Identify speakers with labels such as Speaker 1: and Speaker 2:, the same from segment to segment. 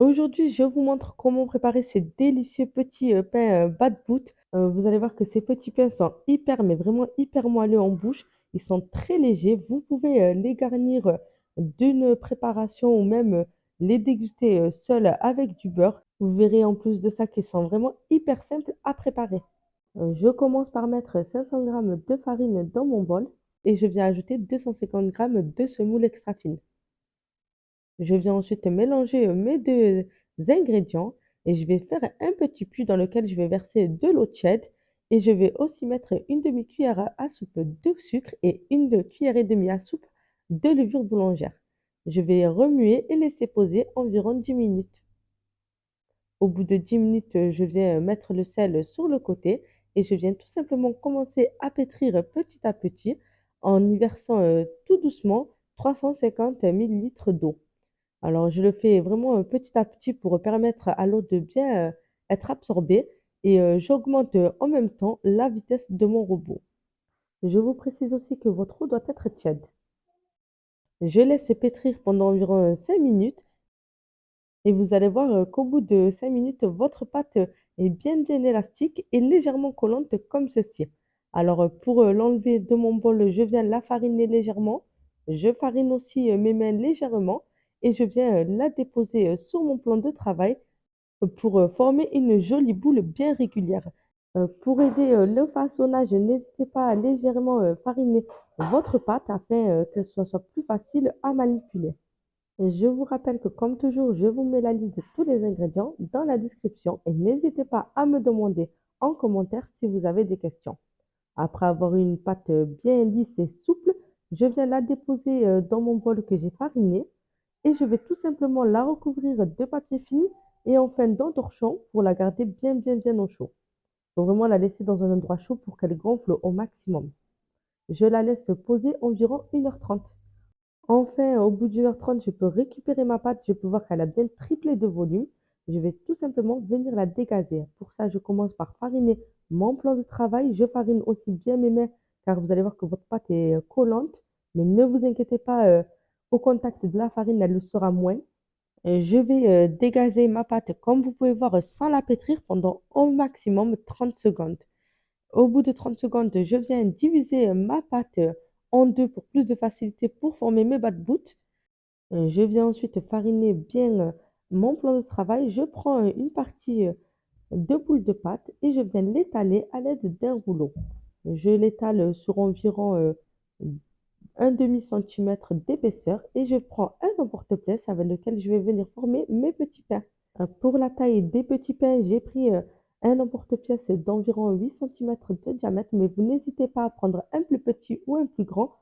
Speaker 1: Aujourd'hui, je vous montre comment préparer ces délicieux petits pains bad boot. Vous allez voir que ces petits pains sont hyper, mais vraiment hyper moelleux en bouche. Ils sont très légers. Vous pouvez les garnir d'une préparation ou même les déguster seuls avec du beurre. Vous verrez en plus de ça qu'ils sont vraiment hyper simples à préparer. Je commence par mettre 500 grammes de farine dans mon bol et je viens ajouter 250 grammes de semoule extra fine. Je viens ensuite mélanger mes 2 ingrédients et je vais faire un petit puits dans lequel je vais verser de l'eau tiède et je vais aussi mettre une demi-cuillère à soupe de sucre et une cuillère et demie à soupe de levure boulangère. Je vais remuer et laisser poser environ 10 minutes. Au bout de 10 minutes, je viens mettre le sel sur le côté et je viens tout simplement commencer à pétrir petit à petit en y versant, tout doucement 350 millilitres d'eau. Alors, je le fais vraiment, petit à petit pour permettre à l'eau de bien, être absorbée et j'augmente, en même temps la vitesse de mon robot. Je vous précise aussi que votre eau doit être tiède. Je laisse pétrir pendant environ, 5 minutes et vous allez voir, qu'au bout de 5 minutes, votre pâte, est bien élastique et légèrement collante comme ceci. Alors, pour, l'enlever de mon bol, je viens la fariner légèrement. Je farine aussi, mes mains légèrement et je viens, la déposer, sur mon plan de travail, pour, former une jolie boule bien régulière. Pour aider, le façonnage, n'hésitez pas à légèrement, fariner votre pâte afin, que ce soit plus facile à manipuler. Et je vous rappelle que comme toujours, je vous mets la liste de tous les ingrédients dans la description et n'hésitez pas à me demander en commentaire si vous avez des questions. Après avoir eu une pâte bien lisse et souple, je viens la déposer dans mon bol que j'ai fariné et je vais tout simplement la recouvrir de papier film et enfin d'un torchon pour la garder bien au chaud. Il faut vraiment la laisser dans un endroit chaud pour qu'elle gonfle au maximum. Je la laisse poser environ 1h30. Enfin, au bout d'1h30, je peux récupérer ma pâte, je peux voir qu'elle a bien triplé de volume. Je vais tout simplement venir la dégazer. Pour ça, je commence par fariner mon plan de travail. Je farine aussi bien mes mains car vous allez voir que votre pâte est collante. Mais ne vous inquiétez pas, au contact de la farine, elle le sera moins. Je vais dégazer ma pâte, comme vous pouvez voir, sans la pétrir pendant au maximum 30 secondes. Au bout de 30 secondes, je viens diviser ma pâte en deux pour plus de facilité pour former mes bad boots. Je viens ensuite fariner bien mon plan de travail. Je prends une partie de boule de pâte et je viens l'étaler à l'aide d'un rouleau. Je l'étale sur environ un demi-centimètre d'épaisseur et je prends un emporte-pièce avec lequel je vais venir former mes petits pains. Pour la taille des petits pains, j'ai pris un emporte-pièce d'environ 8 centimètres de diamètre, mais vous n'hésitez pas à prendre un plus petit ou un plus grand.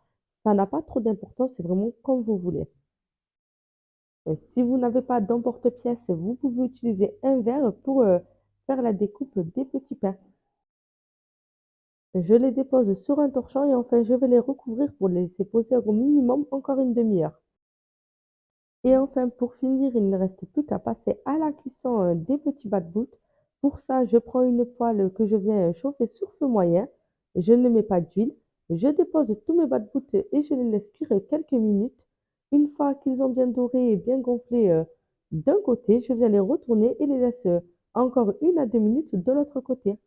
Speaker 1: Ça n'a pas trop d'importance, c'est vraiment comme vous voulez. Si vous n'avez pas d'emporte-pièce, vous pouvez utiliser un verre pour faire la découpe des petits pains. Je les dépose sur un torchon et enfin je vais les recouvrir pour les laisser poser au minimum encore une demi-heure. Et enfin, pour finir, il ne reste plus qu'à passer à la cuisson des petits bad-boots. Pour ça, je prends une poêle que je viens chauffer sur feu moyen. Je ne mets pas d'huile. Je dépose tous mes bad-boots et je les laisse cuire quelques minutes. Une fois qu'ils ont bien doré et bien gonflé d'un côté, je viens les retourner et les laisse encore 1 à 2 minutes de l'autre côté.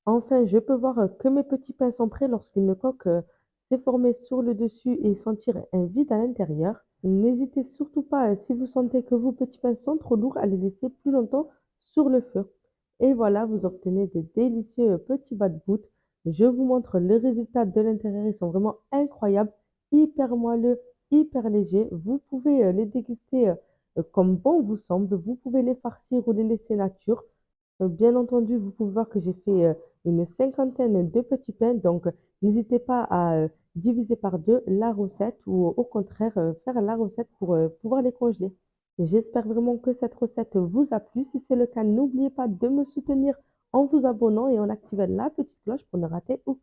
Speaker 1: Enfin, je peux voir que mes petits pains sont prêts lorsqu'une coque s'est formée sur le dessus et sentir un vide à l'intérieur. N'hésitez surtout pas, si vous sentez que vos petits pains sont trop lourds, à les laisser plus longtemps sur le feu. Et voilà, vous obtenez de délicieux petits bad boots. Je vous montre les résultats de l'intérieur, ils sont vraiment incroyables, hyper moelleux, hyper légers. Vous pouvez les déguster comme bon vous semble. Vous pouvez les farcir ou les laisser nature. Bien entendu, vous pouvez voir que j'ai fait une cinquantaine de petits pains, donc n'hésitez pas à diviser par deux la recette ou au contraire faire la recette pour pouvoir les congeler. J'espère vraiment que cette recette vous a plu. Si c'est le cas, n'oubliez pas de me soutenir en vous abonnant et en activant la petite cloche pour ne rater aucune